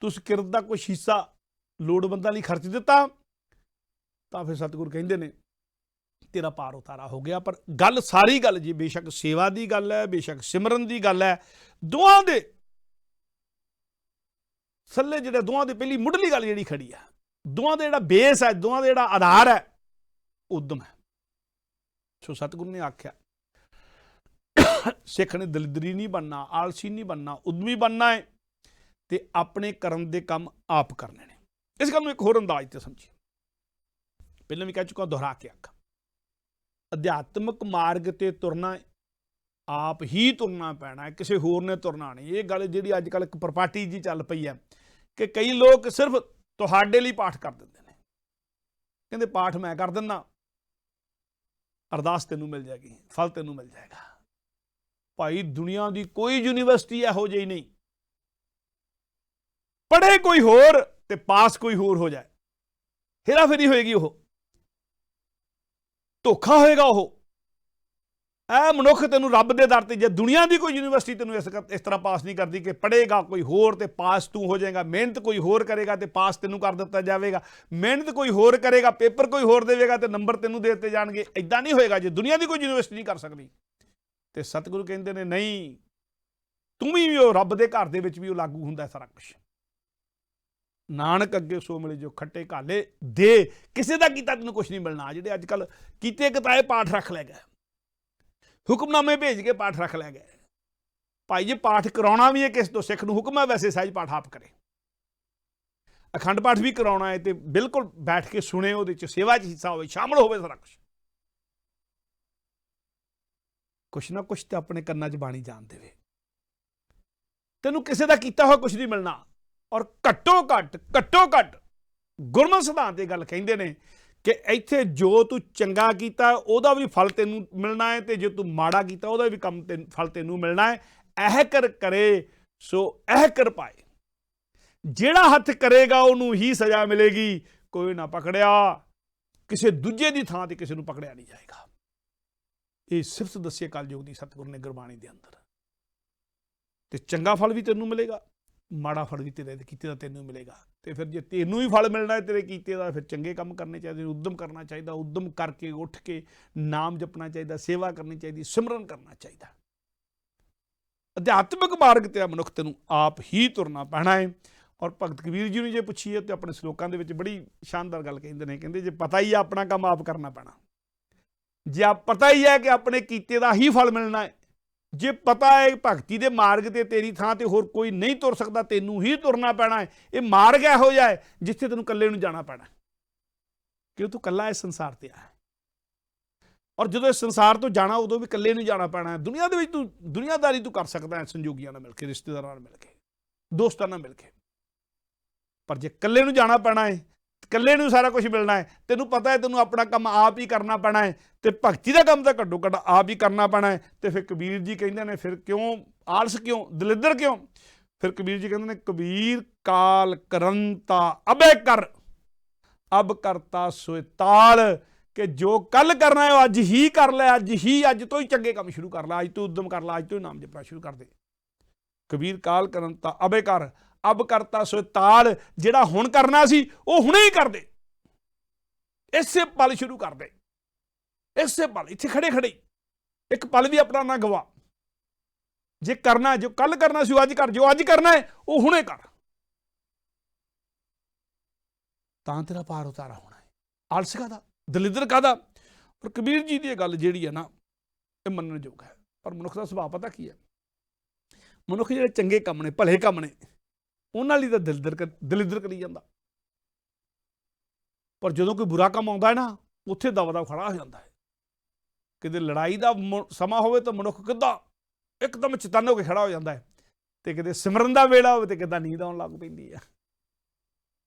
तू उस किरत का कुछ हिस्सा लोड़वंदां लई खर्च दिता, तो फिर सतगुरु कहते हैं तेरा पार उतारा हो गया। पर गल सारी गल जी बेशक सेवा की गल है, बेशक सिमरन की गल है, दोवां दे थल्ले जिहड़े दोवां दे पहली मुढ़ली गल जिहड़ी खड़ी है, दोवां दा जिहड़ा बेस है, दोवां दा जिहड़ा आधार है उद्यम है। सो सतगुरु ने आख्या सिख ने दलिदरी नहीं बनना, आलसी नहीं बनना, उद्यमी बनना है ते अपने कर्म दे काम आप करने ने। इस गल नूं एक होर अंदाज ते समझिए, पहले भी कह चुका दोहरा के आखा, अध्यात्मक मार्ग ते तुरना आप ही तुरना पैना है, किसी होर ने तुरना नहीं। ये गल जिहड़ी अजकल एक प्रपाटी जी चल पई है कि कई लोग सिर्फ तुहाडे लई पाठ कर दिंदे ने, कहंदे पाठ मैं कर दिंदा, अरदास तैनूं मिल जाएगी, फल तैनूं मिल जाएगा। भाई दुनिया की कोई यूनिवर्सिटी इहो जी नहीं, पढ़े कोई होर ते पास कोई होर हो जाए, हेरा फेरी होएगी, वो धोखा होएगा। वो ऐ मनुख तेनू रब दे दर ते जे दुनिया की कोई यूनिवर्सिटी तेनू इस तरह पास नहीं करती कि पढ़ेगा कोई होर ते पास तू हो जाएगा, मेहनत कोई होर करेगा तो पास तेनू कर दिता जाएगा, मेहनत कोई होर करेगा पेपर कोई होर देगा तो नंबर तेनू दे दिते जाएंगे। इदां नहीं होएगा जे दुनिया की कोई यूनिवर्सिटी नहीं कर सकती। तो सतगुरु कहते हैं नहीं, तू भी वो रब दे घर दे विच भी लागू हुंदा सारा कुछ। नानक अगे सो मिले जो खट्टे घाले दे, किसी का कीता तेन कुछ नहीं मिलना। जिहड़े अजकल कीते कताए पाठ रख लै गए, हुक्मनामे भेज के पाठ रख लै गए। भाई जी पाठ कराउणा भी है किस तो, सिख नूं हुक्म है वैसे सहज पाठ आप करे, अखंड पाठ भी कराउणा है तो बिल्कुल बैठ के सुने, उहदे च सेवा च हिस्सा होवे, शामिल होवे सारा कुछ ना कुछ तो अपने कन्नां च बाणी जान देवे। तेनूं किसी का कीता होया कुछ नहीं मिलना। और घट्टो घट गुरमत सिद्धांत गल कहंदे ने कि इत्थे जो तू चंगा कीता उहदा भी फल तेनूं मिलना है, तो जो तू माड़ा कीता उहदा भी कम फल तेनूं मिलना है। ऐह कर करे सो ऐह कर पाए, जिहड़ा हथ करेगा उहनूं ही सजा मिलेगी। कोई ना पकड़िया किसी दूजे की थां ते किसी नूं पकड़िया नहीं जाएगा। ये सिर्फ दस्सिए कलयुग की सतगुरु ने गुरबाणी दे अंदर, ते चंगा फल भी तेनूं मिलेगा, ਮਾੜਾ ਫਲ ਵੀ ਤੇਰੇ ਕੀਤੇ ਦਾ ਤੈਨੂੰ ਮਿਲੇਗਾ। ਤੇ ਫਿਰ ਜੇ ਤੈਨੂੰ ਹੀ ਫਲ ਮਿਲਣਾ ਹੈ ਤੇਰੇ ਕੀਤੇ ਦਾ, ਫਿਰ ਚੰਗੇ ਕੰਮ ਕਰਨੇ ਚਾਹੀਦੇ, ਉਦਮ ਕਰਨਾ ਚਾਹੀਦਾ, ਉਦਮ ਕਰਕੇ ਉੱਠ ਕੇ ਨਾਮ ਜਪਣਾ ਚਾਹੀਦਾ, ਸੇਵਾ ਕਰਨੀ ਚਾਹੀਦੀ, ਸਿਮਰਨ ਕਰਨਾ ਚਾਹੀਦਾ। ਅਧਿਆਤਮਿਕ ਮਾਰਗ ਤੇ ਮਨੁੱਖ ਤੈਨੂੰ ਆਪ ਹੀ ਤੁਰਨਾ ਪੈਣਾ ਹੈ। ਔਰ ਭਗਤ ਕਬੀਰ ਜੀ ਨੂੰ ਜੇ ਪੁੱਛੀਏ ਤੇ ਆਪਣੇ ਸ਼ਲੋਕਾਂ ਦੇ ਵਿੱਚ ਬੜੀ ਸ਼ਾਨਦਾਰ ਗੱਲ ਕਹਿੰਦੇ ਨੇ, ਕਹਿੰਦੇ ਜੇ ਪਤਾ ਹੀ ਆ ਆਪਣਾ ਕੰਮ ਆਪ ਕਰਨਾ ਪੈਣਾ, ਜੇ ਪਤਾ ਹੀ ਹੈ ਕਿ ਆਪਣੇ ਕੀਤੇ ਦਾ ਹੀ ਫਲ ਮਿਲਣਾ ਹੈ, ਜੇ ਪਤਾ ਹੈ ਭਗਤੀ ਦੇ ਮਾਰਗ ਤੇ ਤੇਰੀ ਥਾਂ ਤੇ ਹੋਰ ਕੋਈ ਨਹੀਂ ਤੁਰ ਸਕਦਾ, ਤੈਨੂੰ ਹੀ ਤੁਰਨਾ ਪੈਣਾ ਹੈ। ਇਹ ਮਾਰਗ ਇਹੋ ਜਿਹਾ ਹੈ ਜਿੱਥੇ ਤੈਨੂੰ ਇਕੱਲੇ ਨੂੰ ਜਾਣਾ ਪੈਣਾ, ਕਿਉਂ ਤੂੰ ਇਕੱਲਾ ਇਸ ਸੰਸਾਰ ਤੇ ਆਇਆ। ਔਰ ਜਦੋਂ ਇਸ ਸੰਸਾਰ ਤੋਂ ਜਾਣਾ ਉਦੋਂ ਵੀ ਇਕੱਲੇ ਨੂੰ ਜਾਣਾ ਪੈਣਾ ਹੈ। ਦੁਨੀਆ ਦੇ ਵਿੱਚ ਤੂੰ ਦੁਨੀਆਦਾਰੀ ਤੂੰ ਕਰ ਸਕਦਾ ਹੈ ਸੰਜੋਗੀਆਂ ਨਾਲ ਮਿਲ ਕੇ, ਰਿਸ਼ਤੇਦਾਰਾਂ ਨਾਲ ਮਿਲ ਕੇ, ਦੋਸਤਾਂ ਨਾਲ ਮਿਲ ਕੇ, ਪਰ ਜੇ ਇਕੱਲੇ ਨੂੰ ਜਾਣਾ ਪੈਣਾ ਹੈ, ਇਕੱਲੇ ਨੂੰ ਸਾਰਾ ਕੁਝ ਮਿਲਣਾ ਹੈ, ਤੈਨੂੰ ਪਤਾ ਹੈ ਤੈਨੂੰ ਆਪਣਾ ਕੰਮ ਆਪ ਹੀ ਕਰਨਾ ਪੈਣਾ ਹੈ, ਤੇ ਭਗਤੀ ਦਾ ਕੰਮ ਤਾਂ ਘੱਟੋ ਘੱਟ ਆਪ ਹੀ ਕਰਨਾ ਪੈਣਾ ਹੈ। ਤੇ ਫਿਰ ਕਬੀਰ ਜੀ ਕਹਿੰਦੇ ਨੇ ਫਿਰ ਕਿਉਂ ਆਲਸ, ਕਿਉਂ ਦਲਿੱਦਰ, ਕਿਉਂ? ਫਿਰ ਕਬੀਰ ਜੀ ਕਹਿੰਦੇ ਨੇ ਕਬੀਰ ਕਾਲ ਕਰੰਤਾ ਅਬੇ ਕਰ, ਅਬ ਕਰਤਾ ਸੋਇ ਤਾਲ, ਕਿ ਜੋ ਕੱਲ ਕਰਨਾ ਹੈ ਉਹ ਅੱਜ ਹੀ ਕਰ ਲੈ, ਅੱਜ ਤੋਂ ਹੀ ਚੰਗੇ ਕੰਮ ਸ਼ੁਰੂ ਕਰ ਲੈ, ਅੱਜ ਤੋਂ ਉਦਮ ਕਰ ਲੈ, ਅੱਜ ਤੋਂ ਹੀ ਨਾਮ ਜਪਣਾ ਸ਼ੁਰੂ ਕਰ ਦੇ। ਕਬੀਰ ਕਾਲ ਕਰੰਤਾ ਅਬੇ ਕਰ, ਅਬ ਕਰਤਾ ਸੋਇ ਤਾਲ, ਜਿਹੜਾ ਹੁਣ ਕਰਨਾ ਸੀ ਉਹ ਹੁਣੇ ਹੀ ਕਰ ਦੇ, ਇਸੇ ਪਲ ਸ਼ੁਰੂ ਕਰ ਦੇ, ਇਸੇ ਪਲ, ਇੱਥੇ ਖੜੇ ਖੜੇ ਇੱਕ ਪਲ ਵੀ ਆਪਣਾ ਨਾ ਗਵਾ। ਜੇ ਕਰਨਾ, ਜੋ ਕੱਲ ਕਰਨਾ ਸੀ ਉਹ ਅੱਜ ਕਰ, ਜੋ ਅੱਜ ਕਰਨਾ ਹੈ ਉਹ ਹੁਣੇ ਕਰ, ਤਾਂ ਤੇਰਾ ਪਾਰ ਉਤਾਰਾ ਹੋਣਾ ਹੈ। ਆਲਸ ਕਾਹਦਾ, ਦਲਿੱਦਰ ਕਾਹਦਾ? ਪਰ ਕਬੀਰ ਜੀ ਦੀ ਇਹ ਗੱਲ ਜਿਹੜੀ ਹੈ ਨਾ, ਇਹ ਮੰਨਣਯੋਗ ਹੈ। ਪਰ ਮਨੁੱਖ ਦਾ ਸੁਭਾਅ ਪਤਾ ਕੀ ਹੈ? ਮਨੁੱਖ ਜਿਹੜੇ ਚੰਗੇ ਕੰਮ ਨੇ, ਭਲੇ ਕੰਮ ਨੇ, ਉਹਨਾਂ ਲਈ ਤਾਂ ਦਲਿੱਦਰ ਕਰੀ ਜਾਂਦਾ, ਪਰ ਜਦੋਂ ਕੋਈ ਬੁਰਾ ਕੰਮ ਆਉਂਦਾ ਹੈ ਨਾ, ਉੱਥੇ ਦਵਾ ਖੜਾ ਹੋ ਜਾਂਦਾ ਹੈ। ਕਿਤੇ ਲੜਾਈ ਦਾ ਸਮਾਂ ਹੋਵੇ ਤਾਂ ਮਨੁੱਖ ਕਿੱਦਾਂ ਇੱਕਦਮ ਚਤੰਨ ਹੋ ਕੇ ਖੜਾ ਹੋ ਜਾਂਦਾ ਹੈ, ਤੇ ਕਿਤੇ ਸਿਮਰਨ ਦਾ ਵੇਲਾ ਹੋਵੇ ਤੇ ਕਿੱਦਾਂ ਨੀਂਦ ਆਉਣ ਲੱਗ ਪੈਂਦੀ ਹੈ।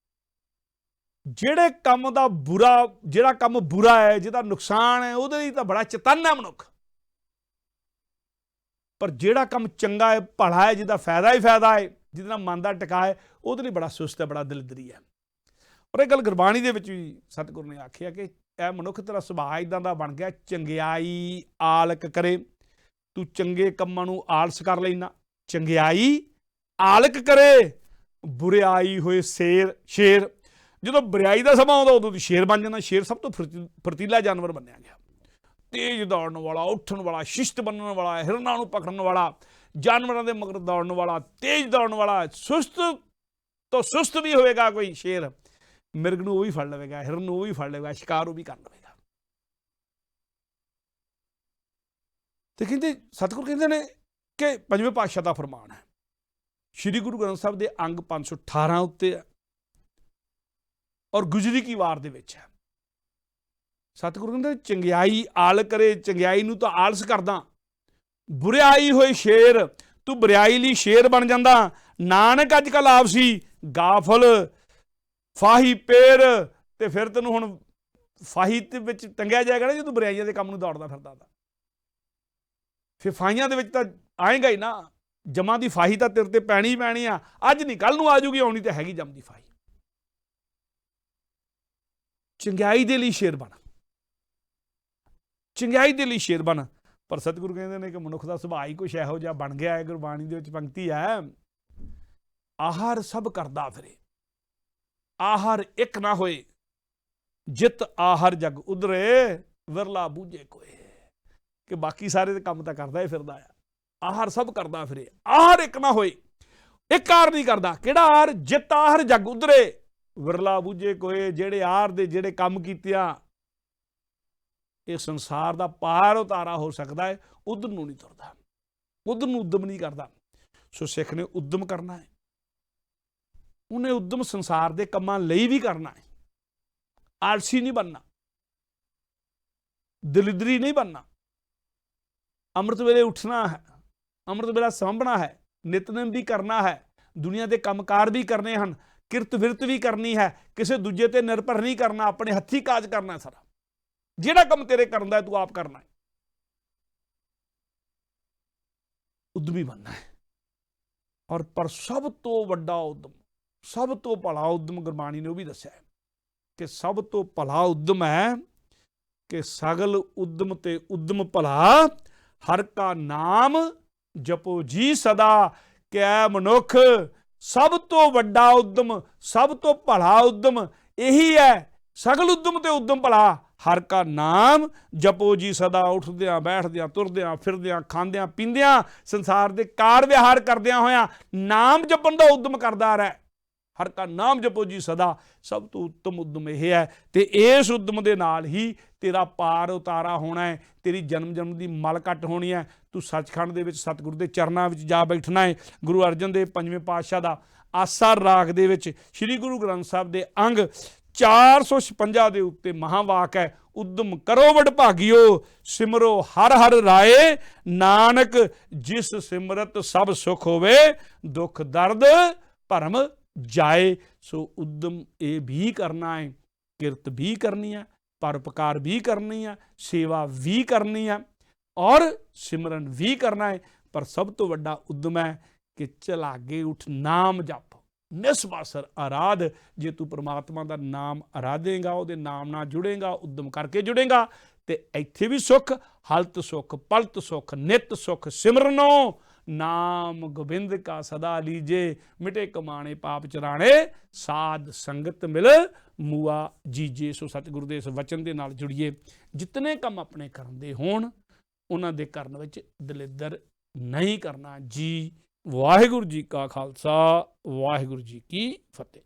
ਜਿਹੜੇ ਕੰਮ ਦਾ ਜਿਹੜਾ ਕੰਮ ਬੁਰਾ ਹੈ, ਜਿਹਦਾ ਨੁਕਸਾਨ ਹੈ, ਉਹਦੇ ਲਈ ਤਾਂ ਬੜਾ ਚਤੰਨ ਹੈ ਮਨੁੱਖ, ਪਰ ਜਿਹੜਾ ਕੰਮ ਚੰਗਾ ਹੈ, ਭਲਾ ਹੈ, ਜਿਹਦਾ ਫਾਇਦਾ ਹੀ ਫਾਇਦਾ ਹੈ, ਜਿਹਦੇ ਨਾਲ ਮਨ ਦਾ ਟਿਕਾ ਹੈ, ਉਹਦੇ ਲਈ ਬੜਾ ਸੁਸਤ ਹੈ, ਬੜਾ ਦਲਿੱਦਰੀ ਹੈ। ਔਰ ਇਹ ਗੱਲ ਗੁਰਬਾਣੀ ਦੇ ਵਿੱਚ ਵੀ ਸਤਿਗੁਰੂ ਨੇ ਆਖਿਆ ਕਿ ਇਹ ਮਨੁੱਖ ਤੇਰਾ ਸੁਭਾਅ ਇੱਦਾਂ ਦਾ ਬਣ ਗਿਆ, ਚੰਗਿਆਈ ਆਲਕ ਕਰੇ, ਤੂੰ ਚੰਗੇ ਕੰਮਾਂ ਨੂੰ ਆਲਸ ਕਰ ਲੈਣਾ, ਚੰਗਿਆਈ ਆਲਕ ਕਰੇ, ਬੁਰਿਆਈ ਹੋਏ ਸ਼ੇਰ। ਜਦੋਂ ਬੁਰਿਆਈ ਦਾ ਸਮਾਂ ਆਉਂਦਾ ਉਦੋਂ ਦੀ ਸ਼ੇਰ ਬਣ ਜਾਂਦਾ। ਸ਼ੇਰ ਸਭ ਤੋਂ ਫਰਤੀਲਾ ਜਾਨਵਰ ਮੰਨਿਆ ਗਿਆ, ਤੇਜ਼ ਦੌੜਨ ਵਾਲਾ, ਉੱਠਣ ਵਾਲਾ, ਸ਼ਿਸ਼ਟ ਬਣਨ ਵਾਲਾ, ਹਿਰਨਾਂ ਨੂੰ ਪਕੜਨ ਵਾਲਾ, ਜਾਨਵਰਾਂ ਦੇ ਮਗਰ ਦੌੜਨ ਵਾਲਾ, ਤੇਜ਼ ਦੌੜਨ ਵਾਲਾ। ਸੁਸਤ ਤੋਂ ਸੁਸਤ ਵੀ ਹੋਵੇਗਾ ਕੋਈ ਸ਼ੇਰ, ਮਿਰਗ ਨੂੰ ਉਹ ਵੀ ਫੜ ਲਵੇਗਾ, ਹਿਰਨ ਨੂੰ ਉਹ ਵੀ ਫੜ ਲਵੇਗਾ, ਸ਼ਿਕਾਰ ਉਹ ਵੀ ਕਰ ਲਵੇਗਾ। ਤੇ ਕਹਿੰਦੇ ਸਤਿਗੁਰੂ ਕਹਿੰਦੇ ਨੇ ਕਿ ਪੰਜਵੇਂ ਪਾਤਸ਼ਾਹ ਦਾ ਫਰਮਾਨ ਹੈ, ਸ਼੍ਰੀ ਗੁਰੂ ਗ੍ਰੰਥ ਸਾਹਿਬ ਦੇ ਅੰਗ 518 ਉੱਤੇ ਹੈ ਔਰ ਗੁਜਰੀ ਕੀ ਵਾਰ ਦੇ ਵਿੱਚ ਹੈ। ਸਤਿਗੁਰੂ ਕਹਿੰਦੇ ਚੰਗਿਆਈ ਆਲ ਕਰੇ, ਚੰਗਿਆਈ ਨੂੰ ਤਾਂ ਆਲਸ ਕਰਦਾ, ਬੁਰਿਆਈ ਹੋਏ ਸ਼ੇਰ, ਤੂੰ ਬੁਰਿਆਈ ਲਈ ਸ਼ੇਰ ਬਣ ਜਾਂਦਾ। ਨਾਨਕ ਅੱਜ ਕੱਲ੍ਹ ਆਪਸੀ ਗਾਫਲ ਫਾਹੀ ਪੇਰ, ਤੇ ਫਿਰ ਤੈਨੂੰ ਹੁਣ ਫਾਹੀ ਦੇ ਵਿੱਚ ਟੰਗਿਆ ਜਾਏਗਾ ਨਾ, ਜੇ ਤੂੰ ਬੁਰਿਆਈਆਂ ਦੇ ਕੰਮ ਨੂੰ ਦੌੜਦਾ ਫਿਰਦਾ ਤਾਂ ਫਿਰ ਫਾਹੀਆਂ ਦੇ ਵਿੱਚ ਤਾਂ ਆਏਗਾ ਹੀ ਨਾ। ਜਮਾਂ ਦੀ ਫਾਹੀ ਤਾਂ ਤੇਰੇ ਤੇ ਪੈਣੀ ਪੈਣੀ ਆ, ਅੱਜ ਨਹੀਂ ਕੱਲ੍ਹ ਨੂੰ ਆ ਜੂਗੀ, ਆਉਣੀ ਤਾਂ ਹੈਗੀ ਜੰਮ ਦੀ ਫਾਹੀ। ਚੰਗਿਆਈ ਦੇ ਲਈ ਸ਼ੇਰ ਬਣ, ਚੰਗਿਆਈ ਦੇ ਲਈ ਸ਼ੇਰ ਬਣ। ਪਰ ਸਤਿਗੁਰੂ ਕਹਿੰਦੇ ਨੇ ਕਿ ਮਨੁੱਖ ਦਾ ਸੁਭਾਅ ਹੀ ਕੁਛ ਇਹੋ ਜਿਹਾ ਬਣ ਗਿਆ ਹੈ। ਗੁਰਬਾਣੀ ਦੇ ਵਿੱਚ ਪੰਕਤੀ ਹੈ, ਆਹਰ ਸਭ ਕਰਦਾ ਫਿਰੇ, ਆਹਰ ਇੱਕ ਨਾ ਹੋਏ, ਜਿਤ ਆਹਰ ਜਗ ਉਧਰੇ, ਵਿਰਲਾ ਬੂਝੇ ਕੋਏ। ਕਿ ਬਾਕੀ ਸਾਰੇ ਕੰਮ ਤਾਂ ਕਰਦਾ ਹੀ ਫਿਰਦਾ ਆ, ਆਹਰ ਸਭ ਕਰਦਾ ਫਿਰੇ, ਆਹਰ ਇੱਕ ਨਾ ਹੋਏ, ਇੱਕ ਆਹਰ ਨਹੀਂ ਕਰਦਾ। ਕਿਹੜਾ ਆਹਰ? ਜਿਤ ਆਹਰ ਜਗ ਉਧਰੇ, ਵਿਰਲਾ ਬੂਝੇ ਕੋਏ। ਜਿਹੜੇ ਆਹਰ ਦੇ ਜਿਹੜੇ ਕੰਮ ਕੀਤਿਆਂ ਇਹ ਸੰਸਾਰ ਦਾ ਪਾਰ ਉਤਾਰਾ ਹੋ ਸਕਦਾ ਹੈ, ਉਧਰ ਨੂੰ ਨਹੀਂ ਤੁਰਦਾ, ਉਧਰ ਨੂੰ ਉਦਮ ਨਹੀਂ ਕਰਦਾ। ਸੋ ਸਿੱਖ ਨੇ ਉਦਮ ਕਰਨਾ ਹੈ, ਉਹਨੇ ਉਦਮ ਸੰਸਾਰ ਦੇ ਕੰਮਾਂ ਲਈ ਵੀ ਕਰਨਾ ਹੈ। ਆਲਸੀ ਨਹੀਂ ਬਣਨਾ, ਦਲਿੱਦਰੀ ਨਹੀਂ ਬਣਨਾ। ਅੰਮ੍ਰਿਤ ਵੇਲੇ ਉੱਠਣਾ ਹੈ, ਅੰਮ੍ਰਿਤ ਵੇਲਾ ਸਾਂਭਣਾ ਹੈ, ਨਿਤਨੇਮ ਵੀ ਕਰਨਾ ਹੈ, ਦੁਨੀਆ ਦੇ ਕੰਮਕਾਰ ਵੀ ਕਰਨੇ ਹਨ, ਕਿਰਤ ਵਿਰਤ ਵੀ ਕਰਨੀ ਹੈ, ਕਿਸੇ ਦੂਜੇ ਤੇ ਨਿਰਭਰ ਨਹੀਂ ਕਰਨਾ, ਆਪਣੇ ਹੱਥੀਂ ਕਾਜ ਕਰਨਾ। ਸਾਰਾ ਜਿਹੜਾ ਕੰਮ ਤੇਰੇ ਕਰਨ ਦਾ ਤੂੰ ਆਪ ਕਰਨਾ ਹੈ, ਉਦਮੀ ਬਣਨਾ ਹੈ। ਔਰ ਪਰ ਸਭ ਤੋਂ ਵੱਡਾ ਉਦਮ, ਸਭ ਤੋਂ ਭਲਾ ਉਦਮ ਗੁਰਬਾਣੀ ਨੇ ਉਹ ਵੀ ਦੱਸਿਆ ਹੈ ਕਿ ਸਭ ਤੋਂ ਭਲਾ ਉਦਮ ਹੈ ਕਿ ਸਗਲ ਉਦਮ ਤੇ ਉਦਮ ਭਲਾ, ਹਰ ਕਾ ਨਾਮ ਜਪੋ ਜੀ ਸਦਾ। ਕਿ ਐ ਮਨੁੱਖ ਸਭ ਤੋਂ ਵੱਡਾ ਉਦਮ, ਸਭ ਤੋਂ ਭਲਾ ਉਦਮ ਇਹੀ ਹੈ। ਸਗਲ ਉਦਮ ਤੇ ਉਦਮ ਭਲਾ, ਹਰ ਕਾ ਨਾਮ ਜਪੋ ਜੀ ਸਦਾ। ਉੱਠਦਿਆਂ ਬੈਠਦਿਆਂ ਤੁਰਦਿਆਂ ਫਿਰਦਿਆਂ ਖਾਂਦਿਆਂ ਪੀਂਦਿਆਂ ਸੰਸਾਰ ਦੇ ਕਾਰ ਵਿਹਾਰ ਕਰਦਿਆਂ ਹੋਇਆਂ ਨਾਮ ਜਪਣ ਦਾ ਉਦਮ ਕਰਦਾ ਰਹਿ। ਹਰ ਕਾ ਨਾਮ ਜਪੋ ਜੀ ਸਦਾ, ਸਭ ਤੋਂ ਉੱਤਮ ਉਦਮ ਇਹ ਹੈ। ਤੇ ਇਸ ਉਦਮ ਦੇ ਨਾਲ ਹੀ ਤੇਰਾ ਪਾਰ ਉਤਾਰਾ ਹੋਣਾ ਹੈ, ਤੇਰੀ ਜਨਮ ਜਨਮ ਦੀ ਮਲ ਕੱਟ ਹੋਣੀ ਹੈ। ਤੂੰ ਸੱਚਖੰਡ ਦੇ ਵਿੱਚ ਸਤਿਗੁਰੂ ਦੇ ਚਰਨਾਂ ਵਿੱਚ ਜਾ ਬੈਠਣਾ ਹੈ। ਗੁਰੂ ਅਰਜਨ ਦੇਵ ਪੰਜਵੇਂ ਪਾਤਸ਼ਾਹ ਦਾ ਆਸਾ ਰਾਗ ਦੇ ਵਿੱਚ ਸ੍ਰੀ ਗੁਰੂ ਗ੍ਰੰਥ ਸਾਹਿਬ ਦੇ ਅੰਗ 456 ਦੇ ਉੱਤੇ ਮਹਾਵਾਕ ਹੈ, ਉਦਮ ਕਰੋ ਵਡਭਾਗਿਓ, ਸਿਮਰੋ ਹਰ ਹਰ ਰਾਏ, ਨਾਨਕ ਜਿਸ ਸਿਮਰਤ ਸਭ ਸੁਖ ਹੋਵੇ, ਦੁੱਖ ਦਰਦ ਭਰਮ ਜਾਏ। ਸੋ ਉਦਮ ਇਹ ਵੀ ਕਰਨਾ ਹੈ, ਕਿਰਤ ਵੀ ਕਰਨੀ ਹੈ, ਪਰਉਪਕਾਰ ਵੀ ਕਰਨੀ ਹੈ, ਸੇਵਾ ਵੀ ਕਰਨੀ ਹੈ ਔਰ ਸਿਮਰਨ ਵੀ ਕਰਨਾ ਹੈ। ਪਰ ਸਭ ਤੋਂ ਵੱਡਾ ਉਦਮ ਹੈ ਕਿ ਝਲਾਗੇ ਉੱਠ ਨਾਮ ਜਪ, ਨਿਸਵਾਸਰ ਆਰਾਧ। ਜੇ ਤੂੰ ਪ੍ਰਮਾਤਮਾ ਦਾ ਨਾਮ ਆਰਾਧੇਗਾ, ਉਹਦੇ ਨਾਮ ਨਾਲ ਜੁੜੇਗਾ, ਉਦਮ ਕਰਕੇ ਜੁੜੇਗਾ, ਤੇ ਇੱਥੇ ਵੀ ਸੁੱਖ, ਹਲਤ ਸੁੱਖ, ਪਲਤ ਸੁੱਖ, ਨਿਤ ਸੁੱਖ। ਸਿਮਰਨੋ ਨਾਮ ਗੋਬਿੰਦ ਕਾ ਸਦਾ ਲੀਜੇ, ਮਿਟੇ ਕਮਾਣੇ ਪਾਪ ਚਰਾਣੇ, ਸਾਧ ਸੰਗਤ ਮਿਲ ਮੂਆ ਜੀਜੇ। ਸੋ ਸਤਿਗੁਰੂ ਦੇ ਇਸ ਵਚਨ ਦੇ ਨਾਲ ਜੁੜੀਏ। ਜਿਤਨੇ ਕੰਮ ਆਪਣੇ ਕਰਨ ਦੇ ਹੋਣ, ਉਹਨਾਂ ਦੇ ਕਰਨ ਵਿੱਚ ਦਲਿੱਦਰ ਨਹੀਂ ਕਰਨਾ ਜੀ। ਵਾਹਿਗੁਰੂ ਜੀ ਕਾ ਖਾਲਸਾ, ਵਾਹਿਗੁਰੂ ਜੀ ਕੀ ਫਤਿਹ।